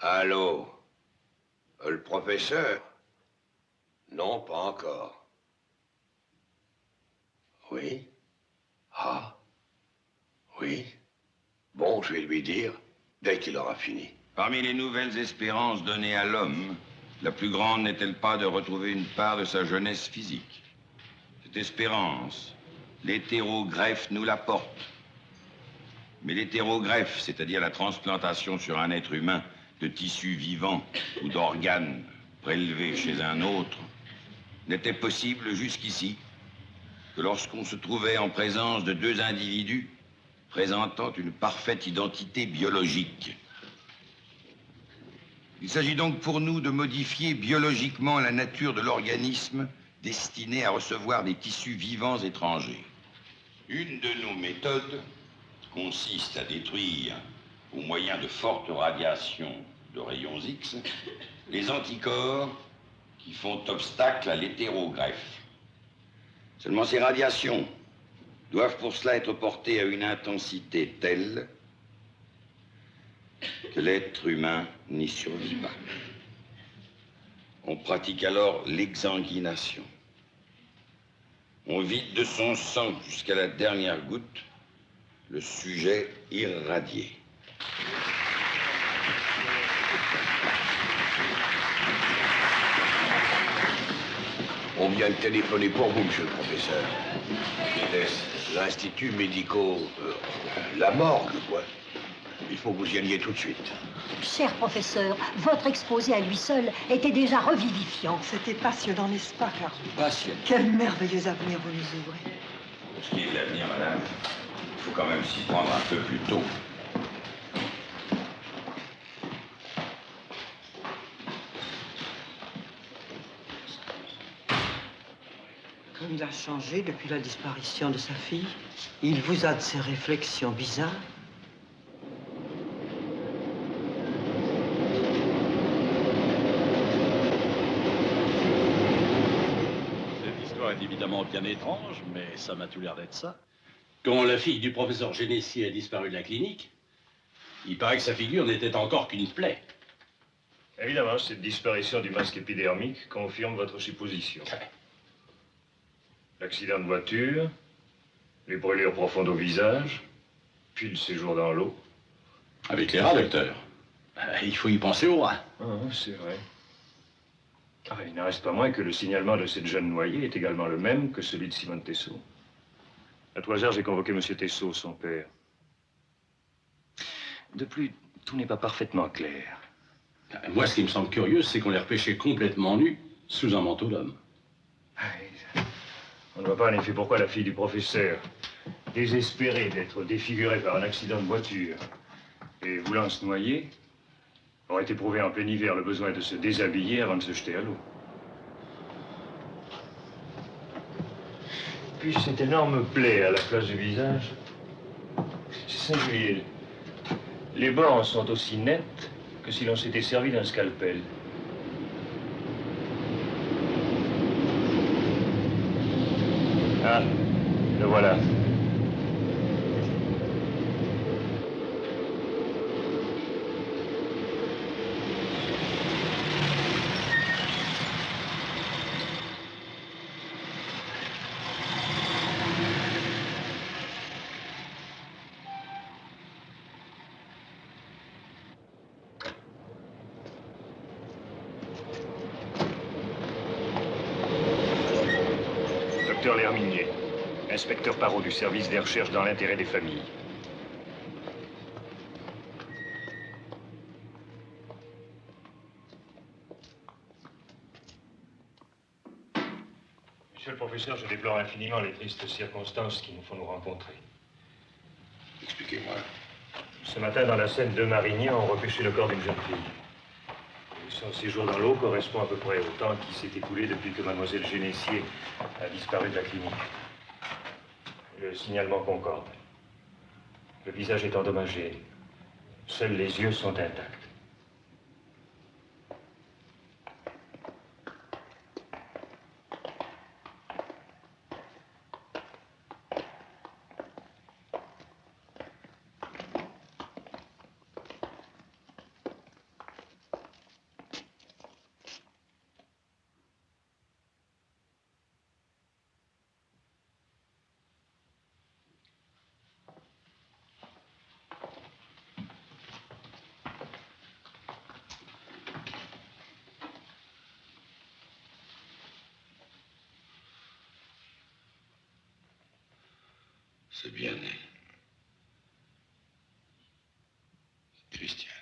Allô? Le professeur? Non, pas encore. Oui? Ah? Oui? Bon, je vais lui dire, dès qu'il aura fini. Parmi les nouvelles espérances données à l'homme, la plus grande n'est-elle pas de retrouver une part de sa jeunesse physique? Cette espérance, l'hétérogreffe nous l'apporte. Mais l'hétérogreffe, c'est-à-dire la transplantation sur un être humain de tissus vivants ou d'organes prélevés chez un autre, n'était possible jusqu'ici que lorsqu'on se trouvait en présence de deux individus présentant une parfaite identité biologique. Il s'agit donc pour nous de modifier biologiquement la nature de l'organisme destiné à recevoir des tissus vivants étrangers. Une de nos méthodes consiste à détruire, au moyen de fortes radiations de rayons X, les anticorps qui font obstacle à l'hétérogreffe. Seulement ces radiations doivent pour cela être portées à une intensité telle que l'être humain n'y survit pas. On pratique alors l'exsanguination. On vide de son sang jusqu'à la dernière goutte le sujet irradié. On vient de téléphoner pour vous, monsieur le professeur. Qu'est-ce? L'Institut médico... la morgue, quoi. Il faut que vous y alliez tout de suite. Cher professeur, votre exposé à lui seul était déjà revivifiant. C'était passionnant, n'est-ce pas, Carl? Passionnant. Quel merveilleux avenir vous nous ouvrez. Pour ce qui est de l'avenir, madame, il faut quand même s'y prendre un peu plus tôt. Comme il a changé depuis la disparition de sa fille, il vous a de ces réflexions bizarres. Cette histoire est évidemment bien étrange, mais ça m'a tout l'air d'être ça. Quand la fille du professeur Génessier a disparu de la clinique, il paraît que sa figure n'était encore qu'une plaie. Évidemment, cette disparition du masque épidermique confirme votre supposition. L'accident de voiture, les brûlures profondes au visage, puis le séjour dans l'eau. Avec les rats, docteur. Il faut y penser aux rats. Ah, c'est vrai. Ah, il n'en reste pas moins que le signalement de cette jeune noyée est également le même que celui de Simone Tessot. À tout hasard, j'ai convoqué M. Tessot, son père. De plus, tout n'est pas parfaitement clair. Moi, ce qui me semble curieux, c'est qu'on les repêchait complètement nus, sous un manteau d'homme. On ne voit pas en effet pourquoi la fille du professeur, désespérée d'être défigurée par un accident de voiture et voulant se noyer, aurait éprouvé en plein hiver le besoin de se déshabiller avant de se jeter à l'eau. Puis cette énorme plaie à la place du visage, c'est singulier. Les bords sont aussi nets que si l'on s'était servi d'un scalpel. Ah, le voilà. Docteur L'Herminier, inspecteur Parot du service des recherches dans l'intérêt des familles. Monsieur le professeur, je déplore infiniment les tristes circonstances qui nous font nous rencontrer. Expliquez-moi. Ce matin, dans la Seine de Marignan, on repêchait le corps d'une jeune fille. Et son séjour dans l'eau correspond à peu près au temps qui s'est écoulé depuis que mademoiselle Génessier a disparu de la clinique. Le signalement concorde. Le visage est endommagé. Seuls les yeux sont intacts. C'est bien elle. Christiane.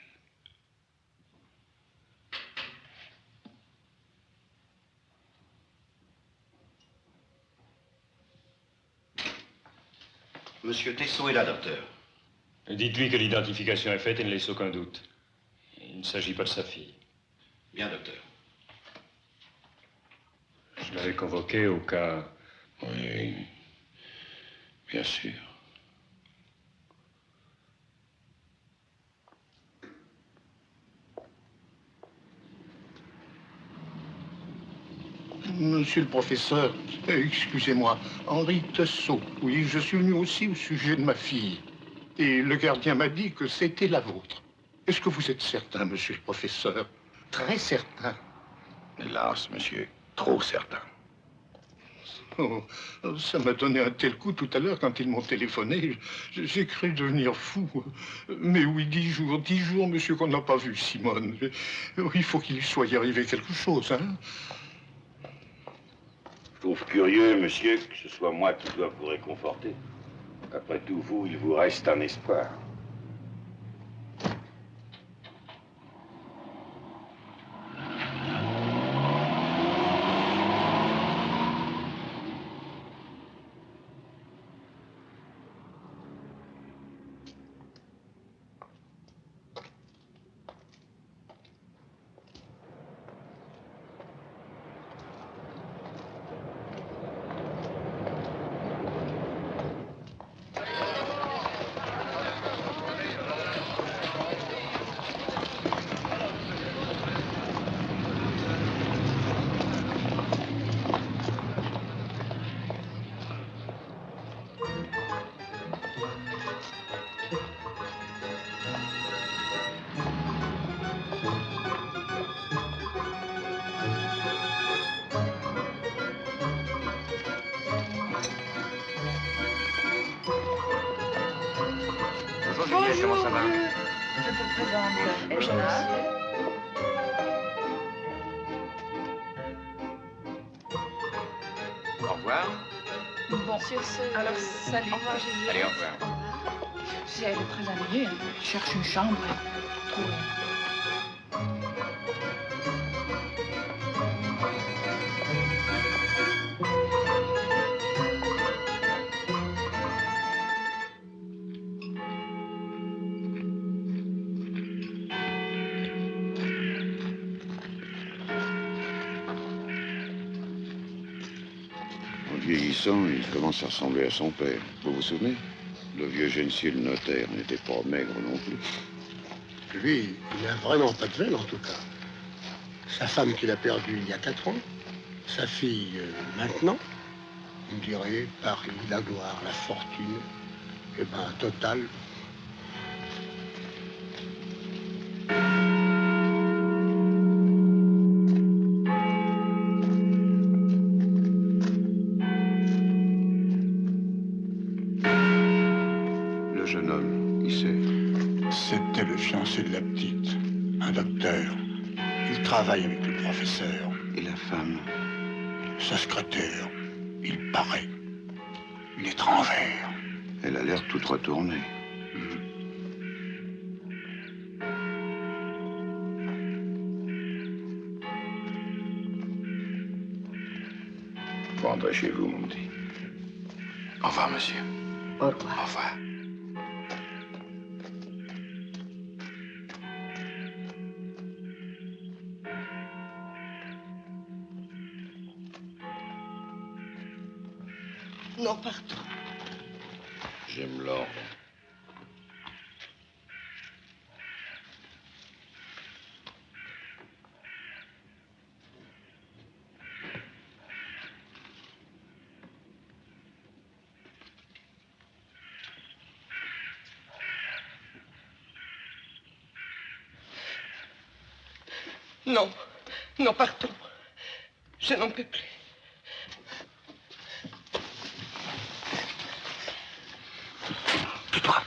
Monsieur Tessot est là, docteur. Dites-lui que l'identification est faite et ne laisse aucun doute. Il ne s'agit pas de sa fille. Bien, docteur. Je l'avais convoqué au cas... Oui, bien sûr. Monsieur le professeur, excusez-moi, Henri Tessot. Oui, je suis venu aussi au sujet de ma fille. Et le gardien m'a dit que c'était la vôtre. Est-ce que vous êtes certain, monsieur le professeur? Très certain. Hélas, monsieur, trop certain. Oh, ça m'a donné un tel coup tout à l'heure quand ils m'ont téléphoné. J'ai cru devenir fou. Mais oui, 10 jours, monsieur, qu'on n'a pas vu Simone. Il faut qu'il lui soit arrivé quelque chose, hein? Je trouve curieux, monsieur, que ce soit moi qui dois vous réconforter. Après tout, vous, il vous reste un espoir. Comment ça va? Je te présente Edna. Au revoir. Bon, sur ce... Alors, salut. Au revoir, Julie. Allez, au revoir. Si elle est très ennuyée, elle cherche une chambre. Trouve. Vieillissant, il commence à ressembler à son père. Vous vous souvenez? Le vieux Genesier, le notaire, n'était pas maigre non plus. Lui, il n'a vraiment pas de veine, en tout cas. Sa femme qu'il a perdue il y a 4 ans, sa fille maintenant, on dirait Paris, la gloire, la fortune, eh ben, total. Le jeune homme, qui c'est? C'était le fiancé de la petite, un docteur. Il travaille avec le professeur. Et la femme? Sa secrétaire, il paraît. Une étrangère. Elle a l'air toute retournée. Vous rentrez chez vous, mon petit. Au revoir, monsieur. Au revoir. Au revoir. Non, partons. J'aime l'ordre. Non, non, partons. Je n'en peux plus. Tais-toi.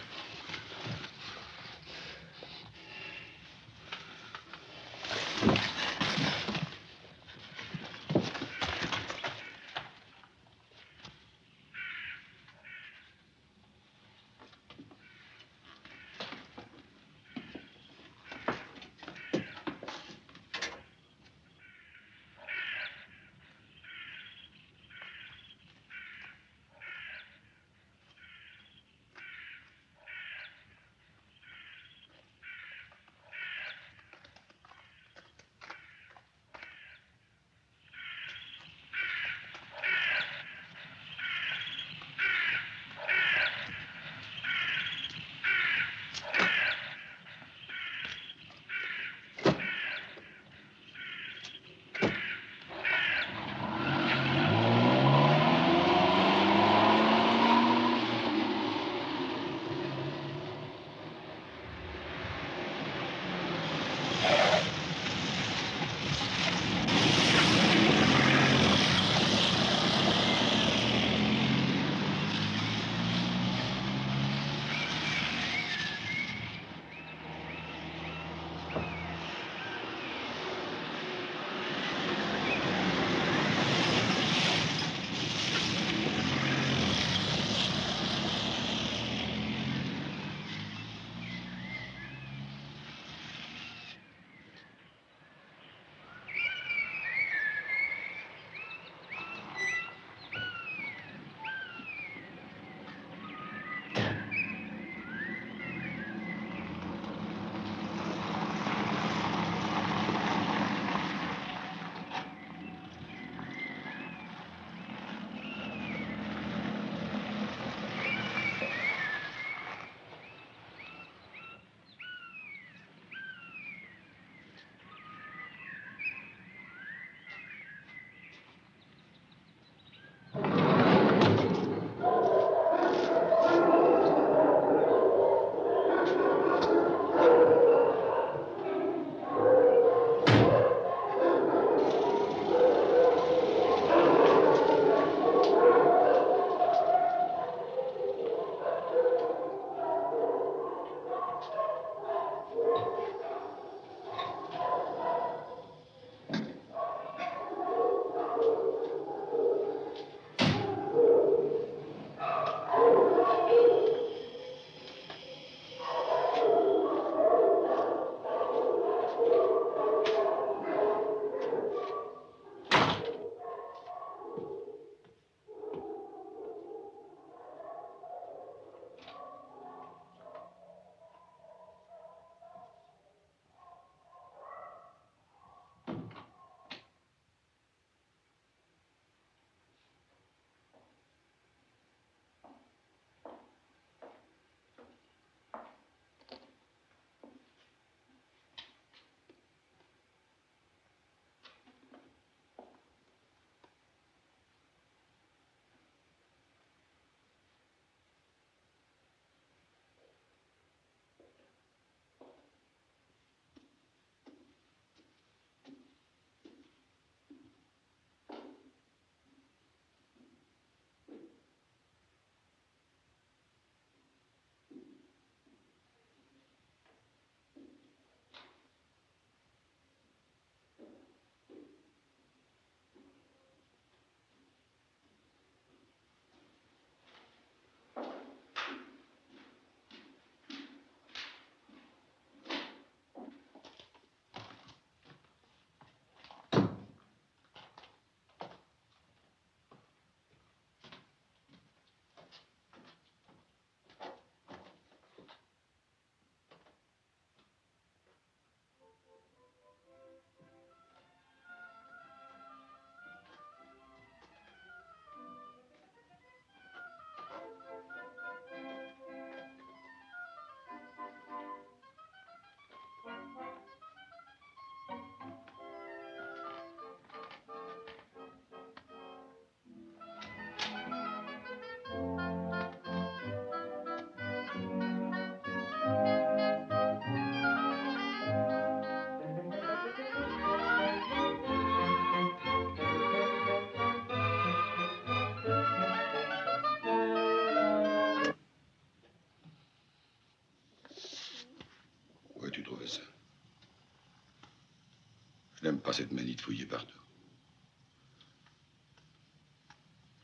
n'aime pas cette manie de fouiller partout.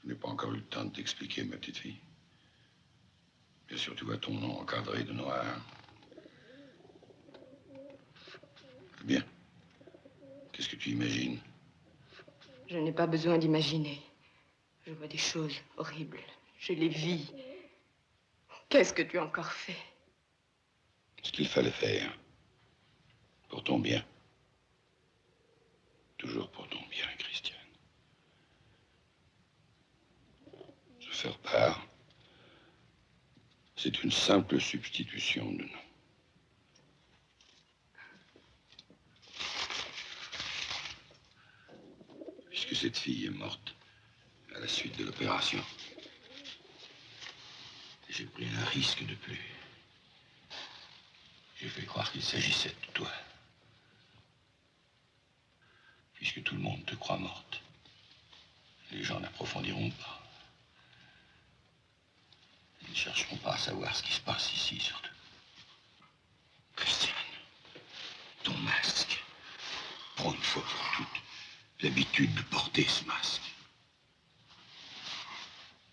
Je n'ai pas encore eu le temps de t'expliquer, ma petite fille. Bien sûr, tu vois ton nom encadré de noir. Bien. Qu'est-ce que tu imagines? Je n'ai pas besoin d'imaginer. Je vois des choses horribles. Je les vis. Qu'est-ce que tu as encore fait? Ce qu'il fallait faire. Pour ton bien. Toujours pour ton bien, Christiane. Se faire part, c'est une simple substitution de nom. Puisque cette fille est morte à la suite de l'opération, j'ai pris un risque de plus. J'ai fait croire qu'il s'agissait de toi. Puisque tout le monde te croit morte, les gens n'approfondiront pas. Ils ne chercheront pas à savoir ce qui se passe ici, surtout. Christiane, ton masque. Prends une fois pour toutes l'habitude de porter ce masque.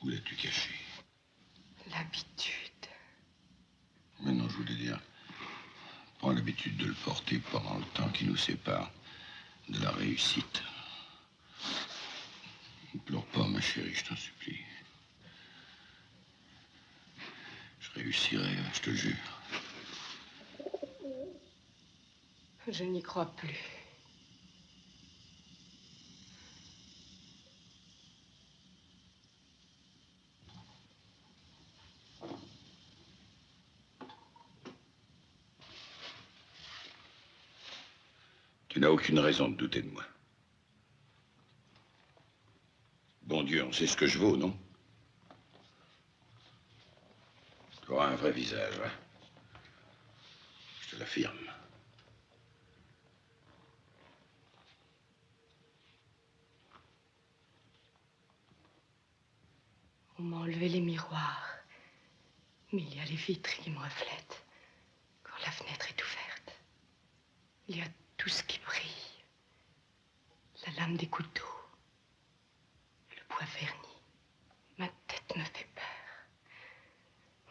Où l'as-tu caché? L'habitude. Maintenant, je voulais dire, prends l'habitude de le porter pendant le temps qui nous sépare de la réussite. Ne pleure pas, ma chérie, je t'en supplie. Je réussirai, je te le jure. Je n'y crois plus. Tu n'as aucune raison de douter de moi. Bon Dieu, on sait ce que je vaux, non? Tu auras un vrai visage, hein? Je te l'affirme. On m'a enlevé les miroirs. Mais il y a les vitres qui me reflètent. Quand la fenêtre est ouverte, il y a tout ce qui brille. La lame des couteaux. Le bois verni. Ma tête me fait peur.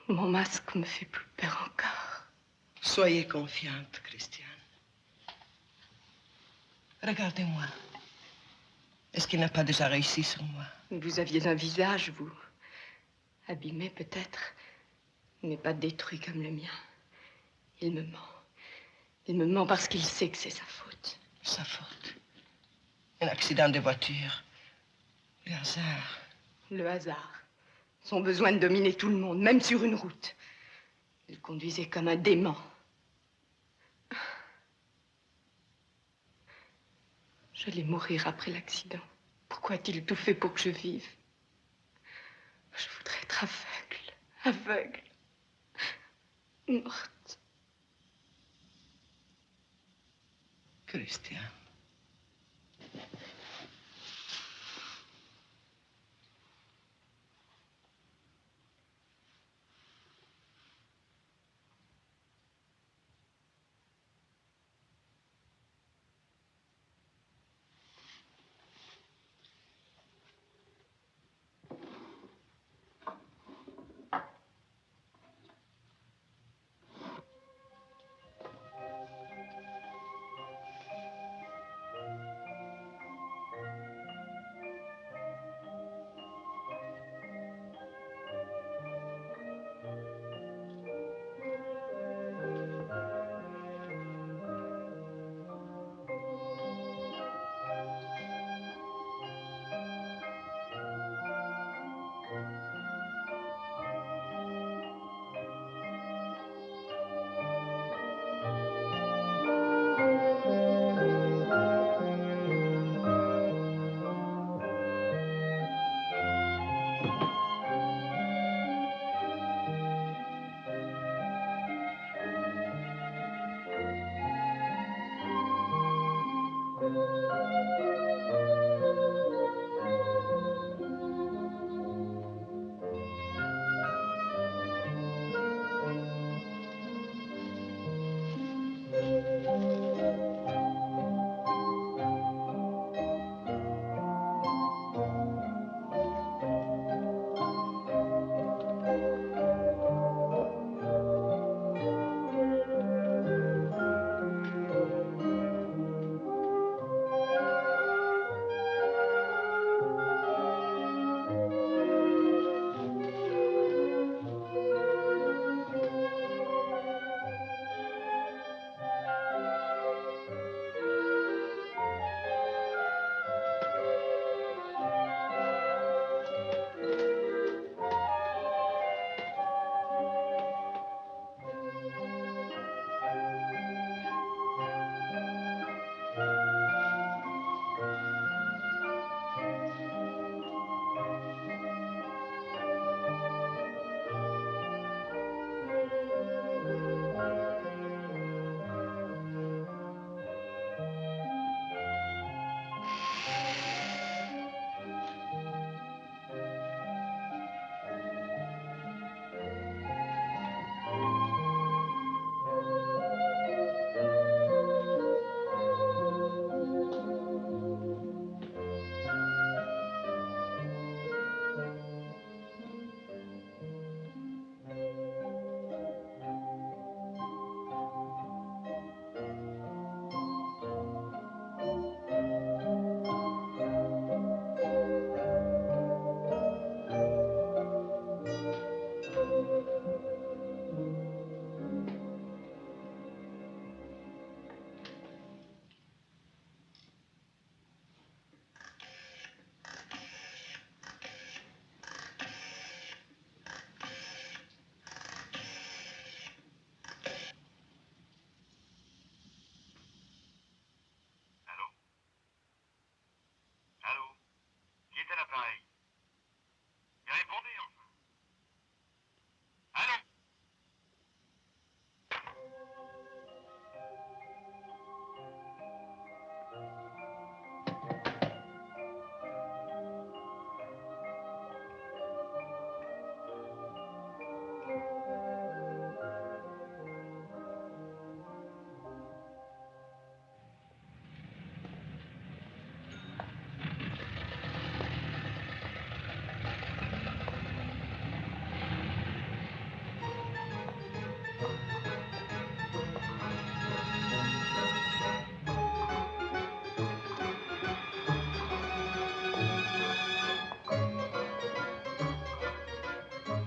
Mon masque me fait plus peur encore. Soyez confiante, Christiane. Regardez-moi. Est-ce qu'il n'a pas déjà réussi sur moi? Vous aviez un visage, vous. Abîmé peut-être, mais pas détruit comme le mien. Il me ment. Il me ment parce qu'il sait que c'est sa faute. Sa faute? Un accident de voiture. Le hasard. Le hasard. Son besoin de dominer tout le monde, même sur une route. Il conduisait comme un dément. J'allais mourir après l'accident. Pourquoi a-t-il tout fait pour que je vive? Je voudrais être aveugle, morte. Christiane.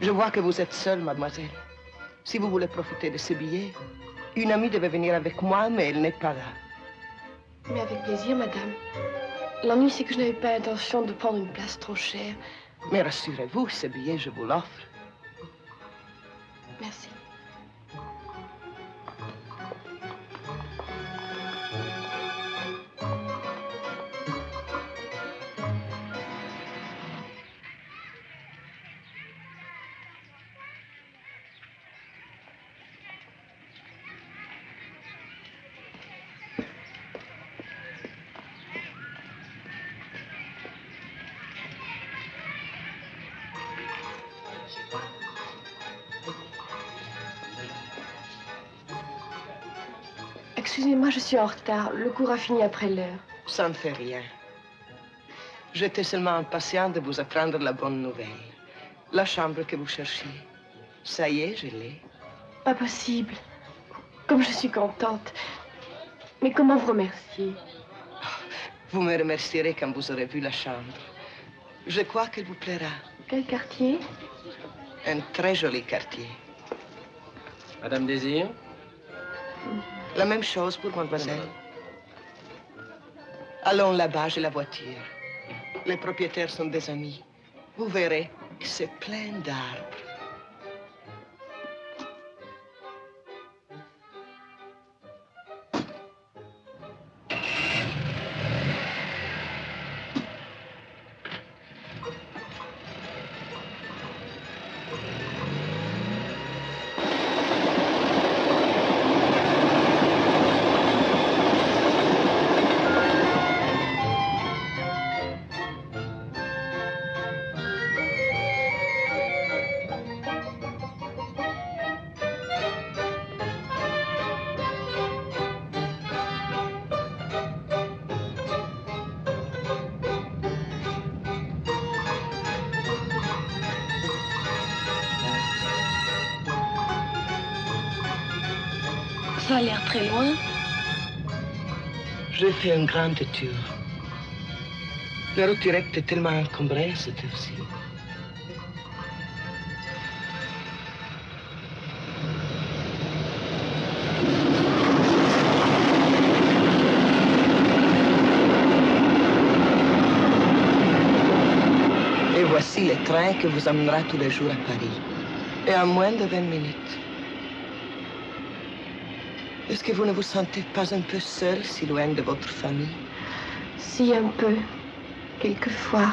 Je vois que vous êtes seule, mademoiselle. Si vous voulez profiter de ce billet, une amie devait venir avec moi, mais elle n'est pas là. Mais avec plaisir, madame. L'ennui, c'est que je n'avais pas l'intention de prendre une place trop chère. Mais rassurez-vous, ce billet, je vous l'offre. Merci. Excusez-moi, je suis en retard. Le cours a fini après l'heure. Ça ne fait rien. J'étais seulement impatiente de vous apprendre la bonne nouvelle. La chambre que vous cherchiez. Ça y est, je l'ai. Pas possible. Comme je suis contente. Mais comment vous remercier? Vous me remercierez quand vous aurez vu la chambre. Je crois qu'elle vous plaira. Quel quartier? Un très joli quartier. Madame Désir? La même chose pour mademoiselle. Allons là-bas, j'ai la voiture. Les propriétaires sont des amis. Vous verrez que c'est plein d'arbres. Ça a l'air très loin. J'ai fait une grande tour. La route directe est tellement encombrée cette heure-ci. Et voici le train qui vous amènera tous les jours à Paris. Et en moins de 20 minutes. Est-ce que vous ne vous sentez pas un peu seul, si loin de votre famille? Si, un peu. Quelquefois.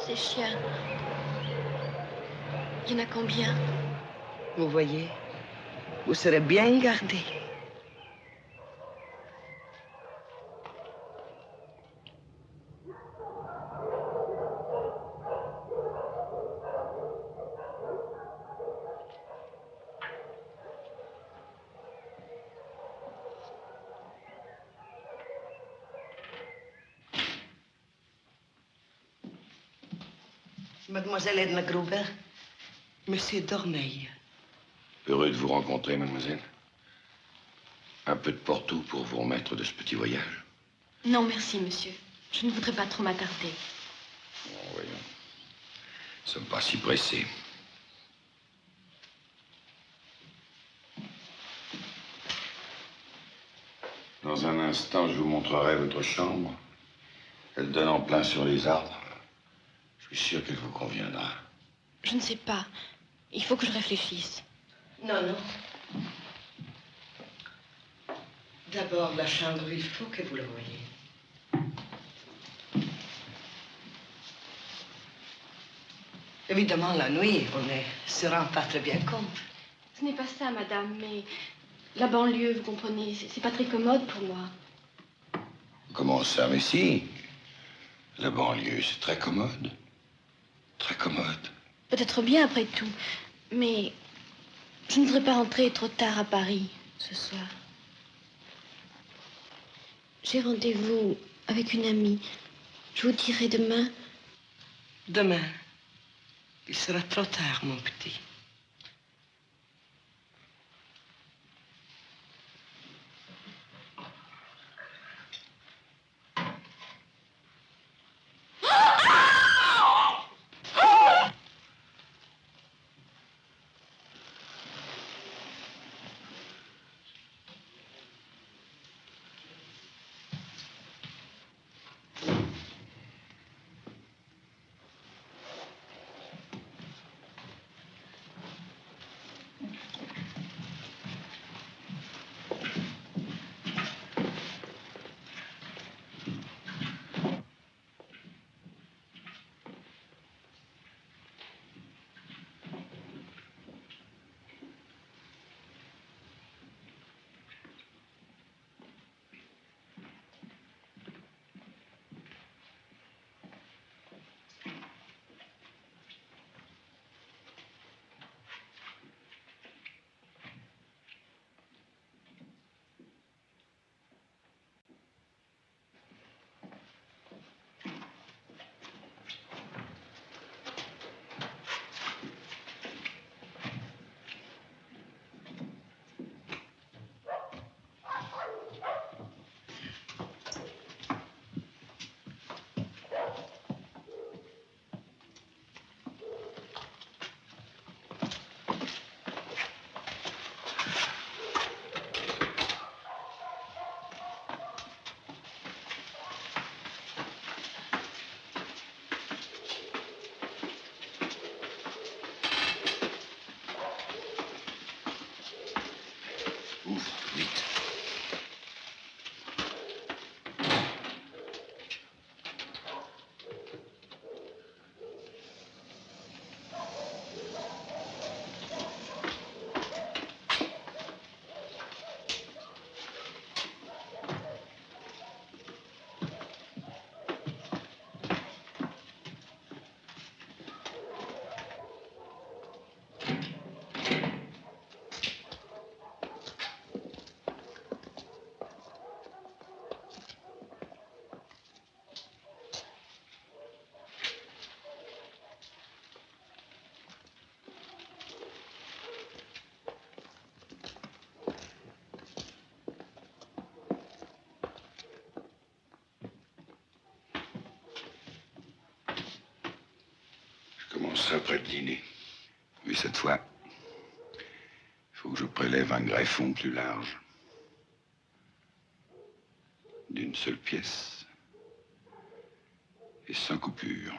Ces chiens, il y en a combien? Vous voyez, vous serez bien gardés. Mademoiselle Edna Gruber, Monsieur Dormeil. Heureux de vous rencontrer, mademoiselle. Un peu de Porto pour vous remettre de ce petit voyage. Non, merci, monsieur. Je ne voudrais pas trop m'attarder. Bon, voyons. Nous ne sommes pas si pressés. Dans un instant, je vous montrerai votre chambre. Elle donne en plein sur les arbres. Je suis sûr qu'elle vous conviendra. Je ne sais pas. Il faut que je réfléchisse. Non, non. D'abord, la chambre, il faut que vous la voyiez. Évidemment, la nuit, on ne se rend pas très bien compte. Ce n'est pas ça, madame, mais la banlieue, vous comprenez, c'est pas très commode pour moi. Comment ça, mais si. La banlieue, c'est très commode. Très commode. Peut-être bien après tout, mais je ne voudrais pas rentrer trop tard à Paris ce soir. J'ai rendez-vous avec une amie. Je vous dirai demain. Demain, il sera trop tard, mon petit. Ouvre, vite. Je commencerai après le dîner. Mais cette fois, il faut que je prélève un greffon plus large. D'une seule pièce. Et sans coupure.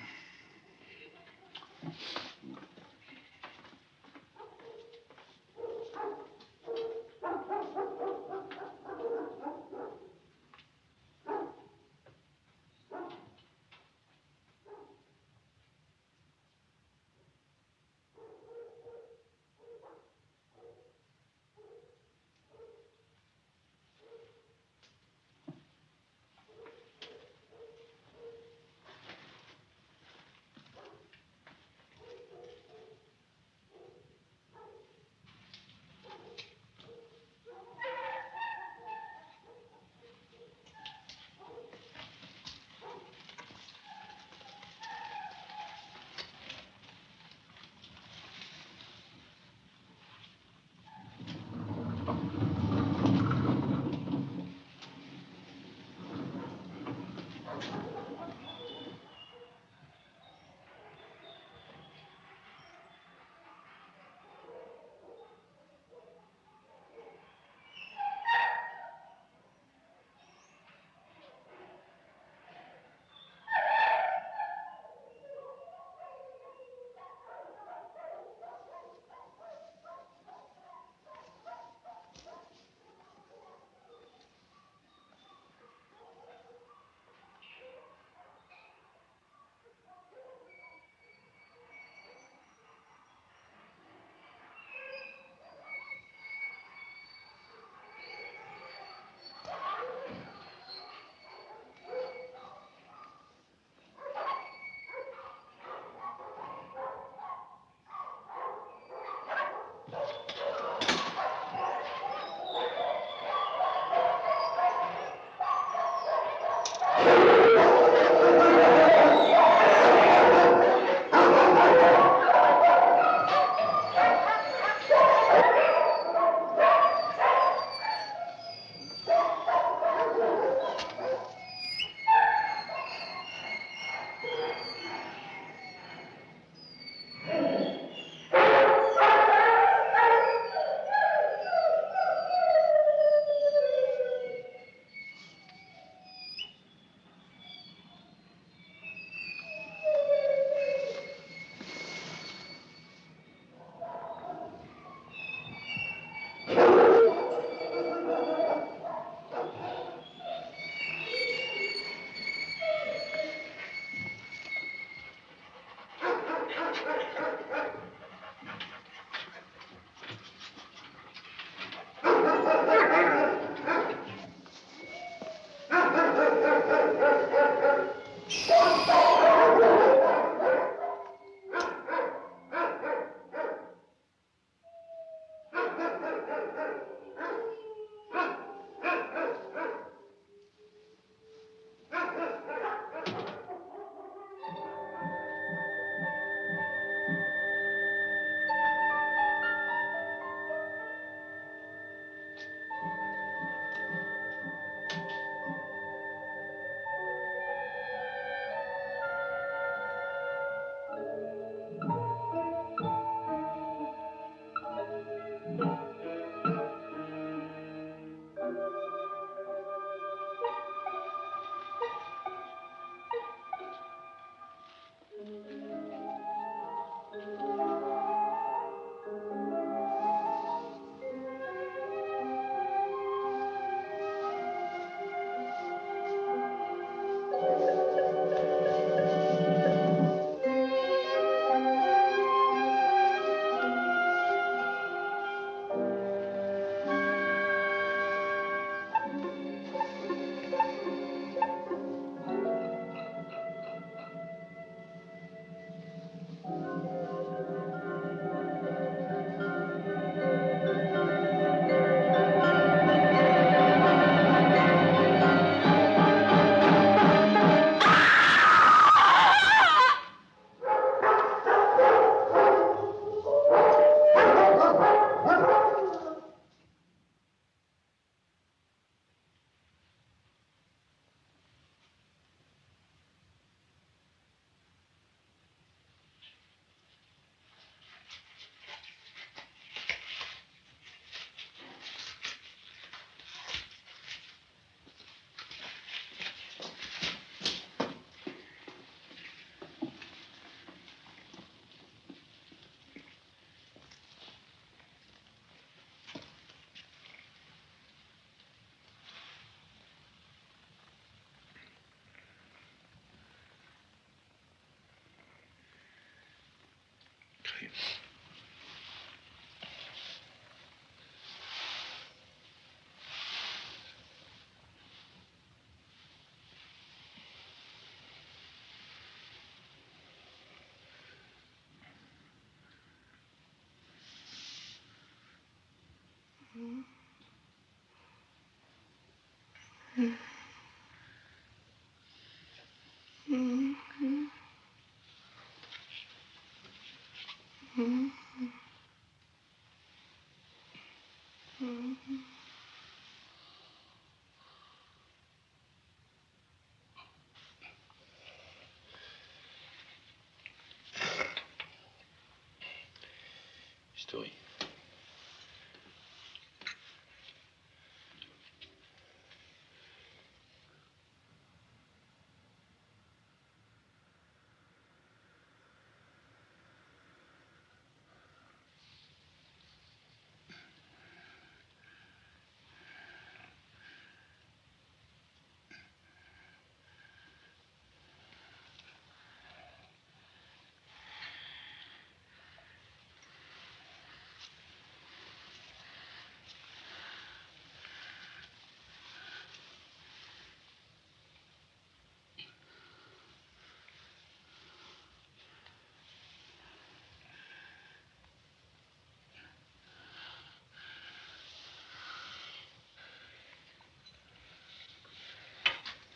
Story.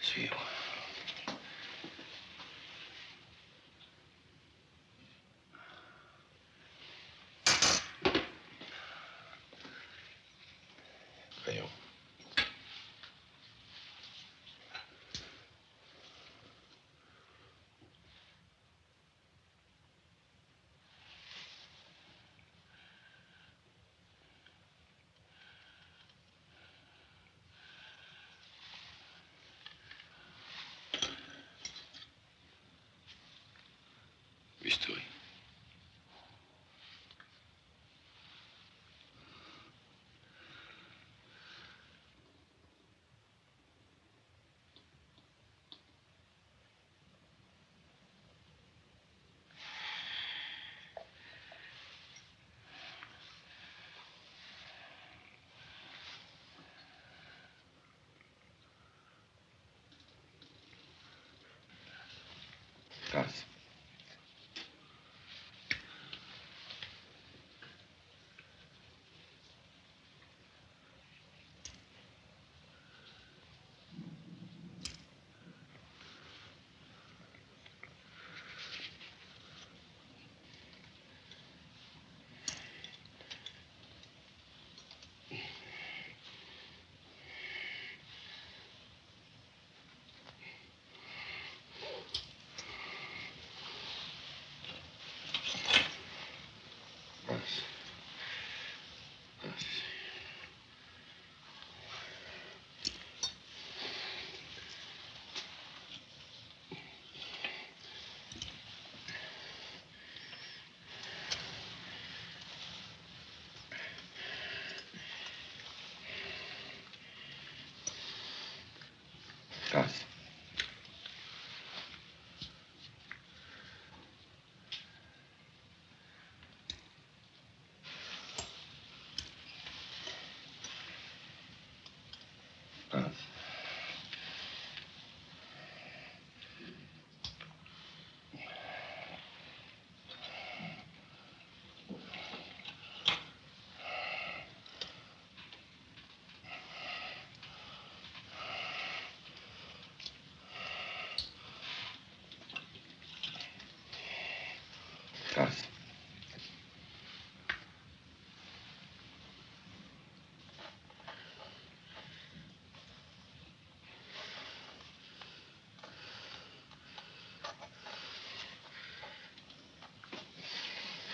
Suivre. Crayon. Bistouri. Grâce. Grâce. Grâce. Grâce.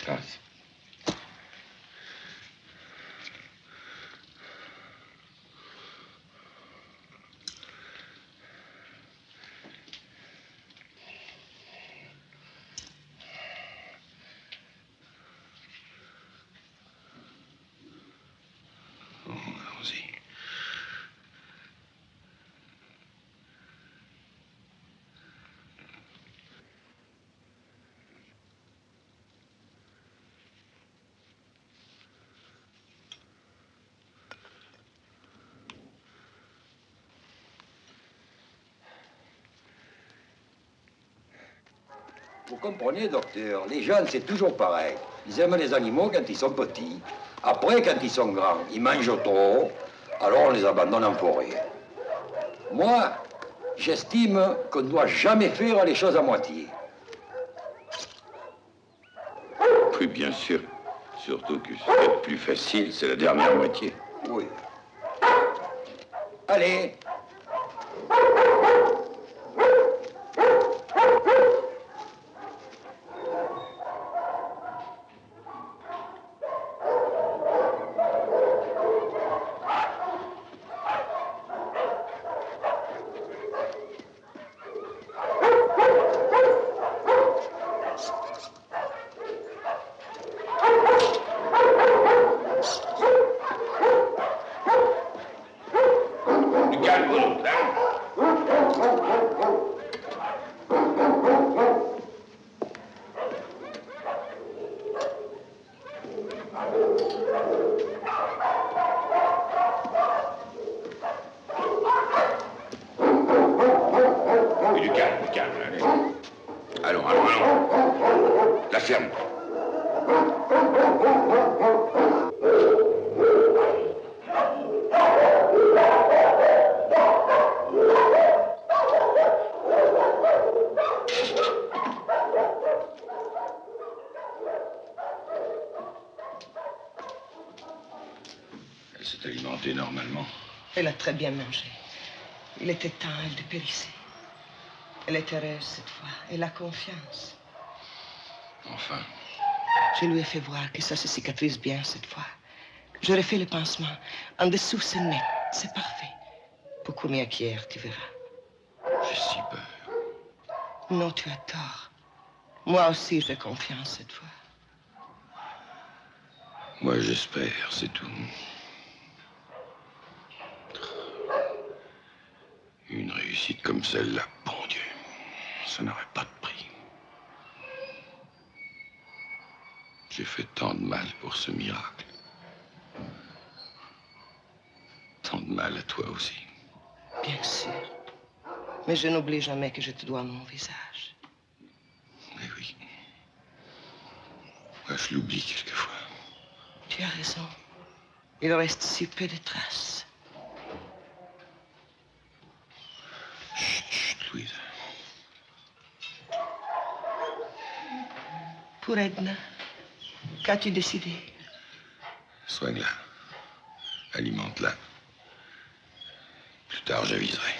Grâce. Allons-y. Vous comprenez, docteur, les jeunes, c'est toujours pareil. Ils aiment les animaux quand ils sont petits. Après, quand ils sont grands, ils mangent trop. Alors on les abandonne en forêt. Moi, j'estime qu'on ne doit jamais faire les choses à moitié. Oui, bien sûr. Surtout que ce qui est le plus facile, c'est la dernière moitié. Oui. Allez. La ferme. Elle s'est alimentée normalement. Elle a très bien mangé. Il était temps, elle, de périsser. Elle est heureuse cette fois. Elle a confiance. Enfin. Je lui ai fait voir que ça se cicatrise bien cette fois. J'aurais fait le pansement. En dessous, c'est net. C'est parfait. Beaucoup mieux qu'hier, tu verras. J'ai si peur. Non, tu as tort. Moi aussi, j'ai confiance cette fois. Moi, j'espère, c'est tout. Une réussite comme celle-là, bon Dieu, ça n'aurait pas de prix. J'ai fait tant de mal pour ce miracle. Tant de mal à toi aussi. Bien sûr. Mais je n'oublie jamais que je te dois mon visage. Mais oui. Moi, je l'oublie quelquefois. Tu as raison. Il reste si peu de traces. Chut, chut, Louise. Pour Edna, qu'as-tu décidé? Soigne-la. Alimente-la. Plus tard, j'aviserai.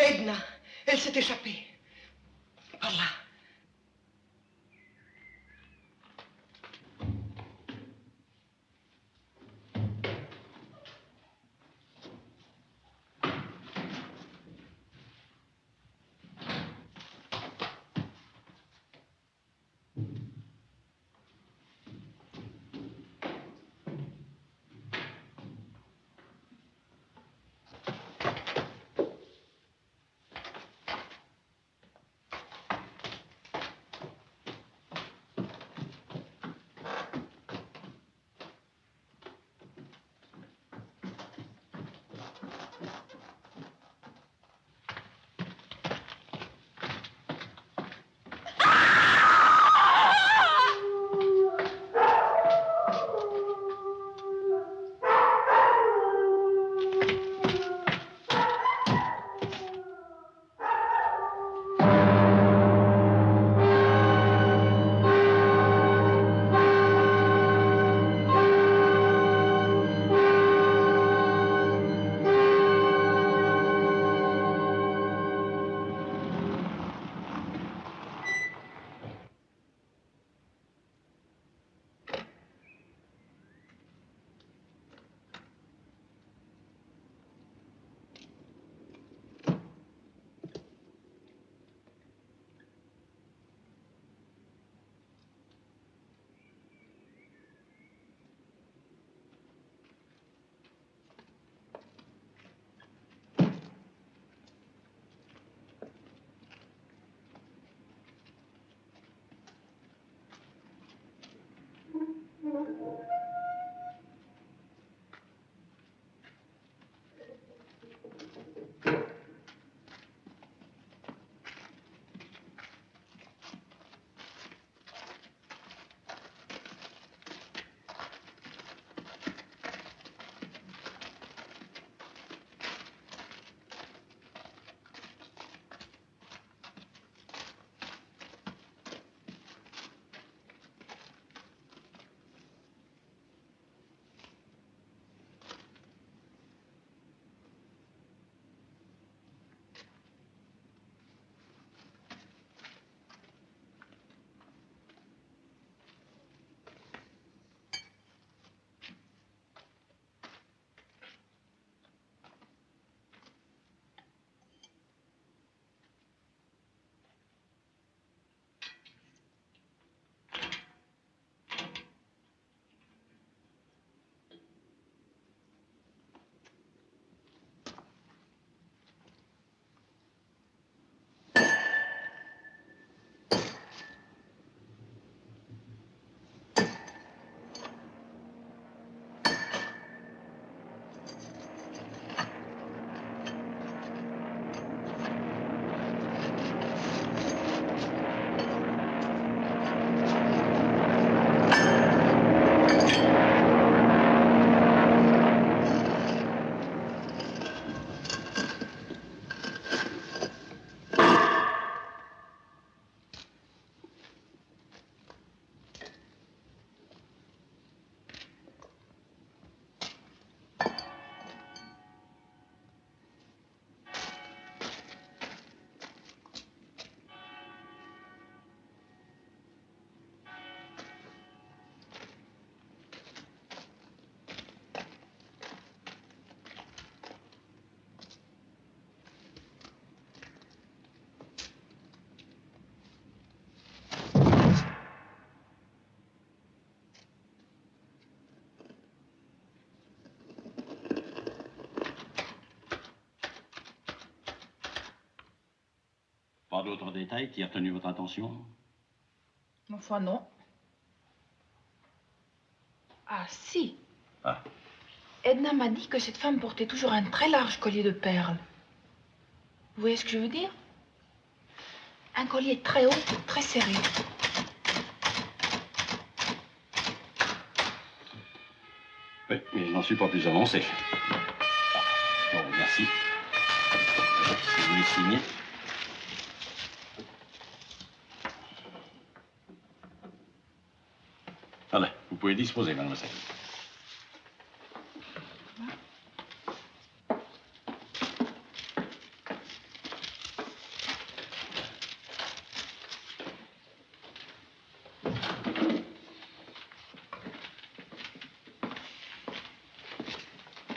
Edna, elle s'est échappée. Par là. d'autres détails qui a retenu votre attention? Enfin, non. Ah, si. Ah. Edna m'a dit que cette femme portait toujours un très large collier de perles. Vous voyez ce que je veux dire? Un collier très haut, très serré. Oui, mais je n'en suis pas plus avancé. Bon, merci. Si vous voulez signer. Allez, vous pouvez disposer, mademoiselle.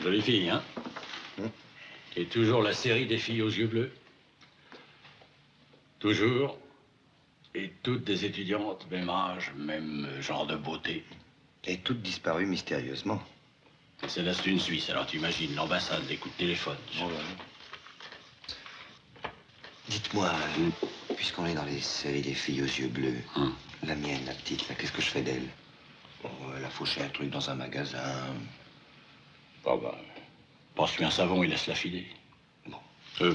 Jolie fille, hein? Et toujours la série des filles aux yeux bleus. Toujours. Et toutes des étudiantes, même âge, même genre de beauté. Et toutes disparues mystérieusement. Et celle-là, c'est une Suisse, alors tu imagines l'ambassade, les coups de téléphone. Oh, ouais. Dites-moi, puisqu'on est dans les séries des filles aux yeux bleus, la mienne, la petite, là, qu'est-ce que je fais d'elle? Bon, elle a fauché un truc dans un magasin. Oh, bah, passe-lui un savon et laisse-la filer. Bon.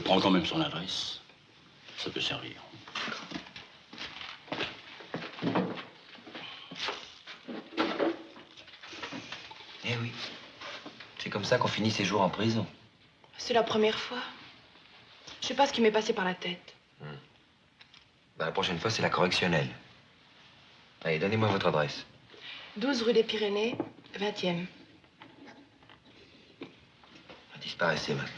Prends quand même son adresse. Ça peut servir. Eh oui. C'est comme ça qu'on finit ses jours en prison. C'est la première fois. Je sais pas ce qui m'est passé par la tête. La prochaine fois, c'est la correctionnelle. Allez, donnez-moi votre adresse. 12 rue des Pyrénées, 20e. Disparaissez maintenant.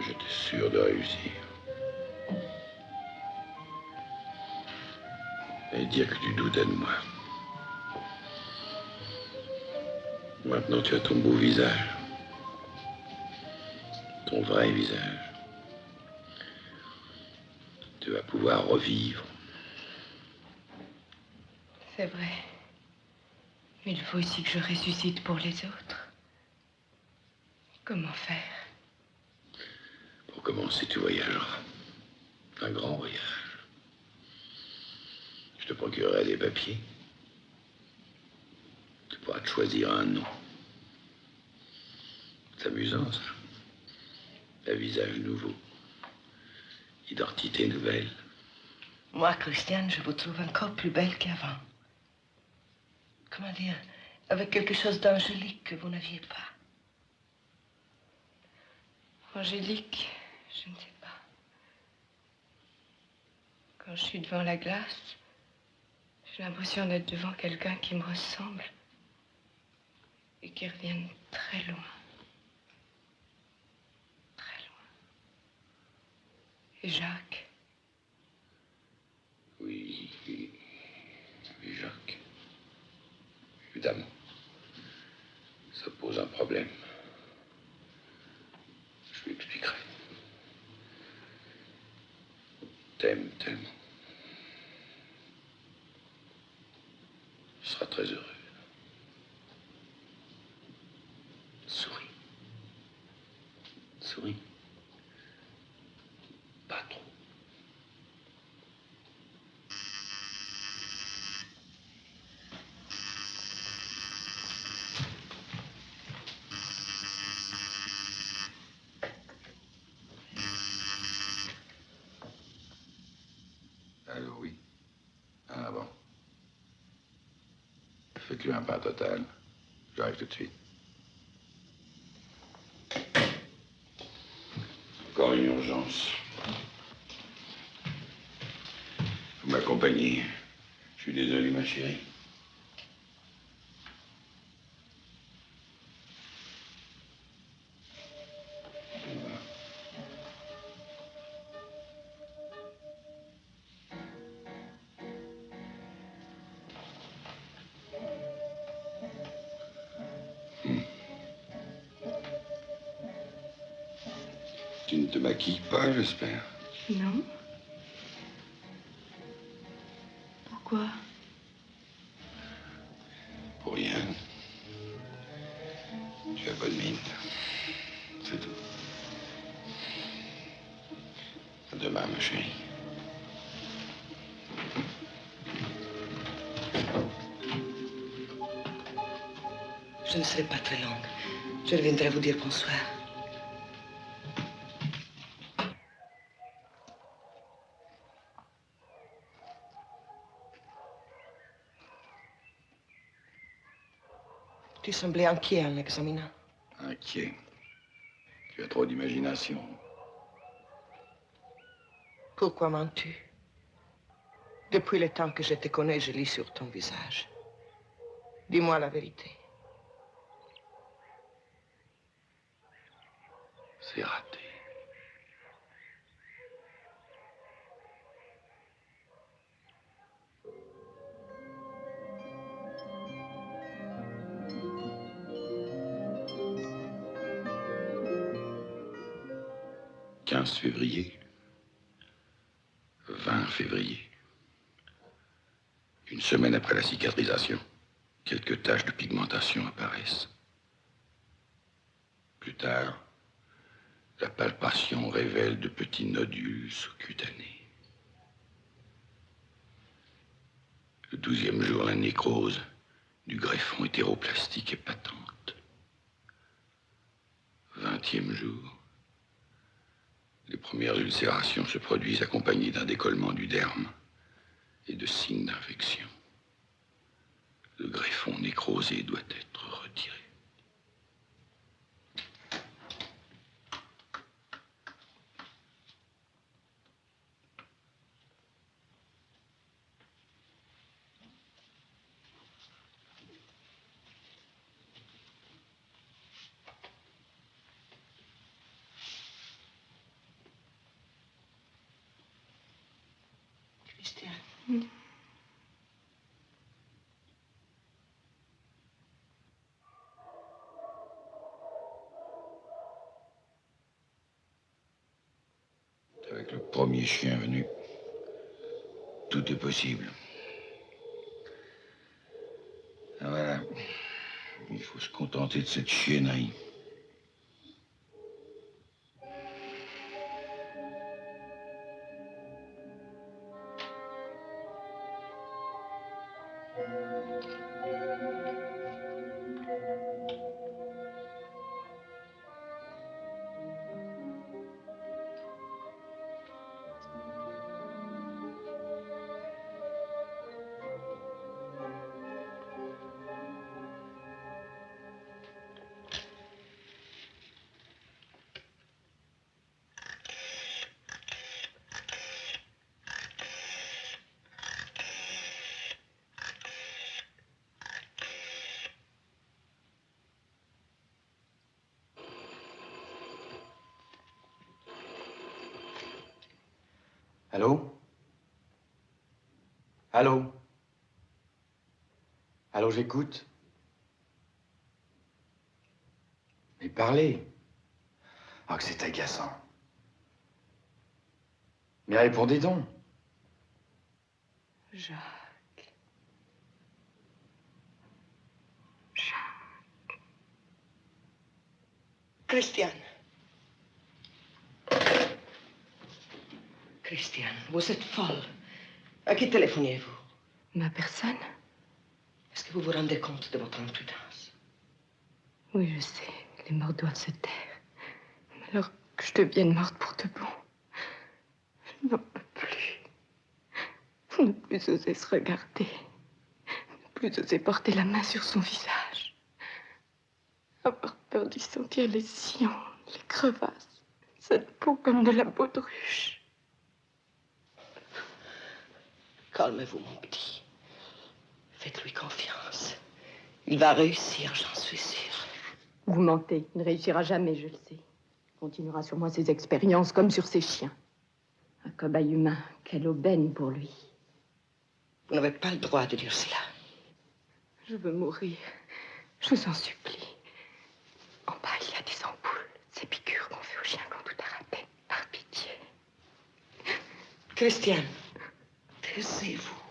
J'étais sûr de réussir. Et dire que tu doutais de moi. Maintenant, tu as ton beau visage. Ton vrai visage. Tu vas pouvoir revivre. C'est vrai. Mais il faut aussi que je ressuscite pour les autres. Comment faire? Pour commencer, tu voyageras. Un grand voyage. Je te procurerai des papiers. Tu pourras te choisir un nom. C'est amusant, ça. Un visage nouveau. Identité nouvelle. Moi, Christiane, je vous trouve encore plus belle qu'avant. Comment dire? Avec quelque chose d'angélique que vous n'aviez pas. Angélique, je ne sais pas. Quand je suis devant la glace, j'ai l'impression d'être devant quelqu'un qui me ressemble et qui revient très loin. Très loin. Et Jacques? Oui, Jacques. Évidemment. Ça pose un problème. Je lui expliquerai. T'aimes tellement. Tu seras très heureux. Souris. Souris. Pas trop. Allô, oui. Ah bon. Faites-lui un pain total. J'arrive tout de suite. Encore une urgence. Vous m'accompagnez. Je suis désolé, ma chérie. Tu ne te maquilles pas, j'espère. Non. Pourquoi? Pourquoi? Pour rien. Tu as bonne mine. C'est tout. À demain, ma chérie. Je ne serai pas très longue. Je reviendrai vous dire bonsoir. Tu semblais inquiet en l'examinant. Inquiet. Tu as trop d'imagination. Pourquoi mens-tu? Depuis le temps que je te connais, je lis sur ton visage. Dis-moi la vérité. C'est raté. « 15 février, 20 février. Une semaine après la cicatrisation, quelques taches de pigmentation apparaissent. Plus tard, la palpation révèle de petits nodules sous-cutanés. Le 12e jour, la nécrose du greffon hétéroplastique est patente. 20e jour, les premières ulcérations se produisent accompagnées d'un décollement du derme et de signes d'infection. Le greffon nécrosé doit être retiré. Christian. Avec le premier chien venu, tout est possible. Ah, voilà. Il faut se contenter de cette chiennerie. Allô? Allô? Allô, j'écoute. Mais parlez. Ah, que c'est agaçant. Mais répondez donc. Jacques. Christiane. Christiane, vous êtes folle. À qui téléphoniez-vous? Ma personne? Est-ce que vous vous rendez compte de votre imprudence? Oui, je sais. Les morts doivent se taire. Mais alors que je devienne morte pour de bon, je n'en peux plus. Ne plus oser se regarder. Ne plus oser porter la main sur son visage. Avoir peur d'y sentir les sillons, les crevasses, cette peau comme de la baudruche. Calmez-vous, mon petit. Faites-lui confiance. Il va réussir, j'en suis sûre. Vous mentez. Il ne réussira jamais, je le sais. Il continuera sur moi ses expériences comme sur ses chiens. Un cobaye humain, quelle aubaine pour lui. Vous n'avez pas le droit de dire cela. Je veux mourir. Je vous en supplie. En bas, il y a des ampoules. Ces piqûres qu'on fait aux chiens quand tout a raté. Par pitié. Christiane, taisez-vous.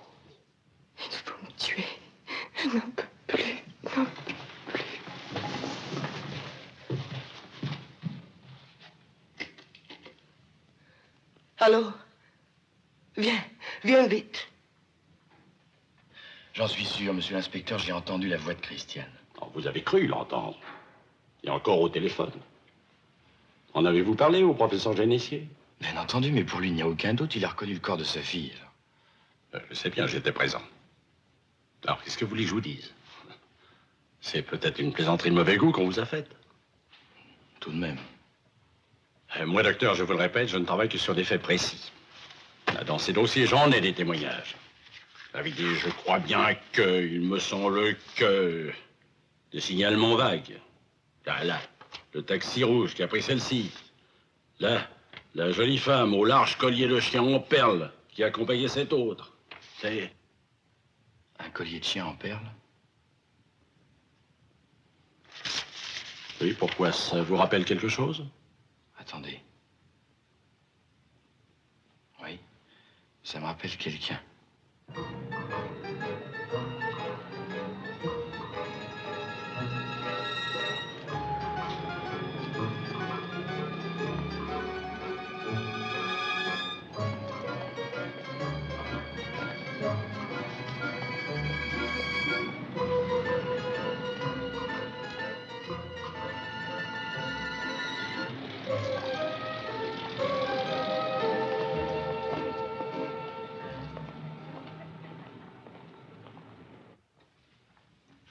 Allô? Viens vite. J'en suis sûr, monsieur l'inspecteur, j'ai entendu la voix de Christiane. Oh, vous avez cru l'entendre. Et encore au téléphone. En avez-vous parlé au professeur Génessier? Bien entendu, mais pour lui, il n'y a aucun doute. Il a reconnu le corps de sa fille. Je sais bien, j'étais présent. Alors, qu'est-ce que vous voulez que je vous dise? C'est peut-être une plaisanterie de mauvais goût qu'on vous a faite. Tout de même. Moi, docteur, je vous le répète, je ne travaille que sur des faits précis. Dans ces dossiers, j'en ai des témoignages. Avec des, je crois bien que, il me semble que, des signalements vagues. Là, le taxi rouge qui a pris celle-ci. Là, la jolie femme au large collier de chien en perles qui accompagnait cette autre. C'est... Un collier de chien en perles? Oui, pourquoi? Ça vous rappelle quelque chose? Attendez. Oui, ça me rappelle quelqu'un.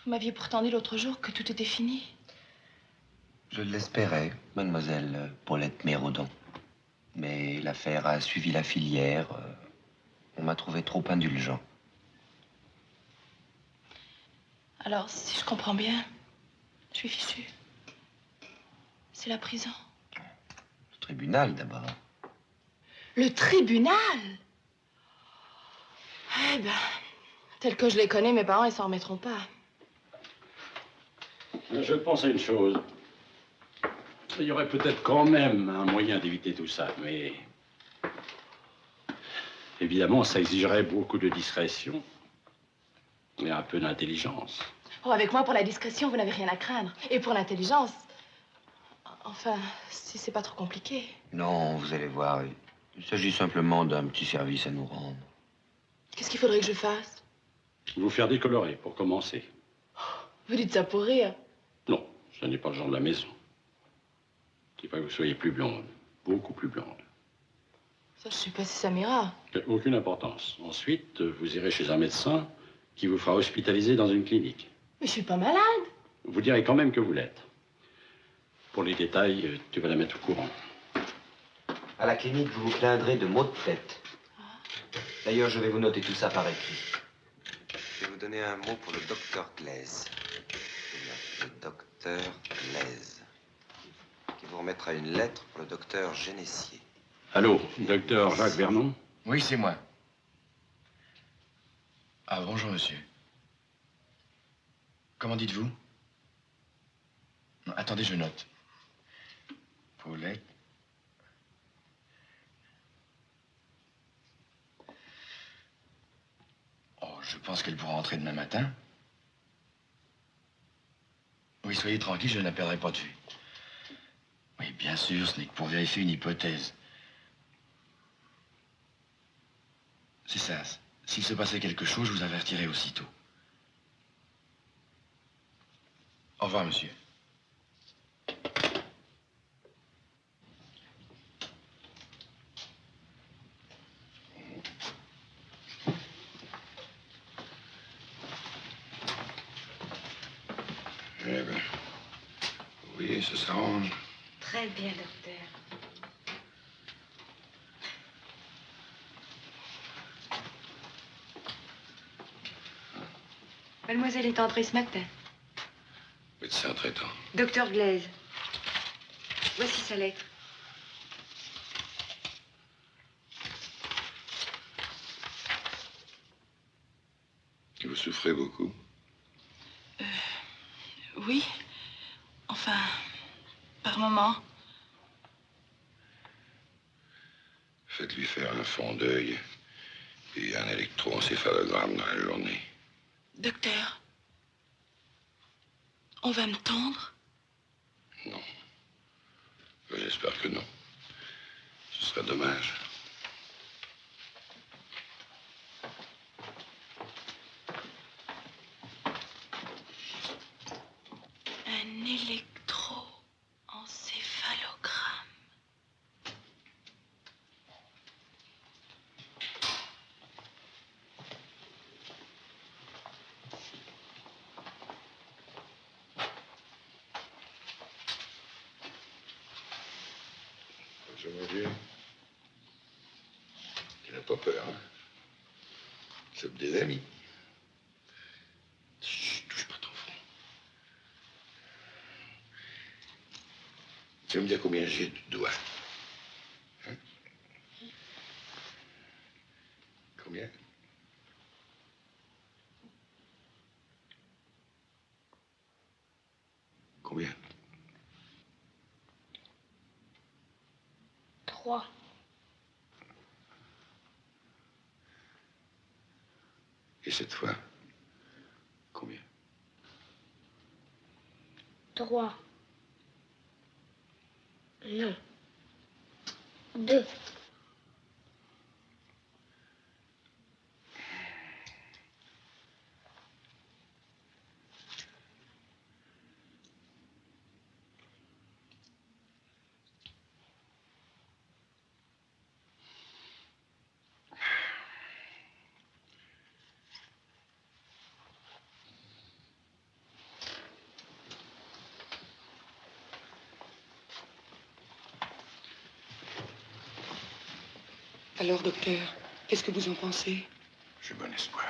Vous m'aviez pourtant dit l'autre jour que tout était fini. Je l'espérais, mademoiselle Paulette Mérodon. Mais l'affaire a suivi la filière. On m'a trouvé trop indulgent. Alors, si je comprends bien, je suis fichue. C'est la prison. Le tribunal, d'abord. Le tribunal? Eh ben, tel que je les connais, mes parents, ils s'en remettront pas. Je pense à une chose. Il y aurait peut-être quand même un moyen d'éviter tout ça, mais... Évidemment, ça exigerait beaucoup de discrétion et un peu d'intelligence. Oh, avec moi, pour la discrétion, vous n'avez rien à craindre. Et pour l'intelligence... Enfin, si c'est pas trop compliqué. Non, vous allez voir. Il s'agit simplement d'un petit service à nous rendre. Qu'est-ce qu'il faudrait que je fasse? Vous faire décolorer, pour commencer. Vous dites ça pour rire. Non, ce n'est pas le genre de la maison. Il faut que vous soyez plus blonde, beaucoup plus blonde. Ça, je sais pas si ça m'ira. Aucune importance. Ensuite, vous irez chez un médecin qui vous fera hospitaliser dans une clinique. Mais je suis pas malade. Vous direz quand même que vous l'êtes. Pour les détails, tu vas la mettre au courant. À la clinique, vous vous plaindrez de maux de tête. D'ailleurs, je vais vous noter tout ça par écrit. Je vais vous donner un mot pour le docteur Glaise. Le docteur Glaise. Qui vous remettra une lettre pour le docteur Génessier. Allô, docteur Jacques Vernon? Oui, c'est moi. Ah, bonjour, monsieur. Comment dites-vous? Non, attendez, je note. Paulette. Oh, je pense qu'elle pourra entrer demain matin. Oui, soyez tranquille, je ne la perdrai pas de vue. Oui, bien sûr, ce n'est que pour vérifier une hypothèse. C'est ça. S'il se passait quelque chose, je vous avertirai aussitôt. Au revoir, monsieur. Eh bien, oui, ça s'arrange. Très bien, docteur. Mademoiselle est entrée ce matin. Médecin traitant. Docteur Glaise. Voici sa lettre. Et vous souffrez beaucoup? Oui. Enfin, par moment. Faites-lui faire un fond d'œil et un électroencéphalogramme dans la journée. Docteur, on va me tendre? Non. J'espère que non. Ce serait dommage. mon vieux. Tu n'as pas peur, hein? Nous sommes des amis. Chut, touche pas ton front. Tu vas me dire combien j'ai de doigts? Hein? Combien? Combien? 3. Et cette fois, combien? 3. Non. 2. Alors, docteur, qu'est-ce que vous en pensez? J'ai bon espoir.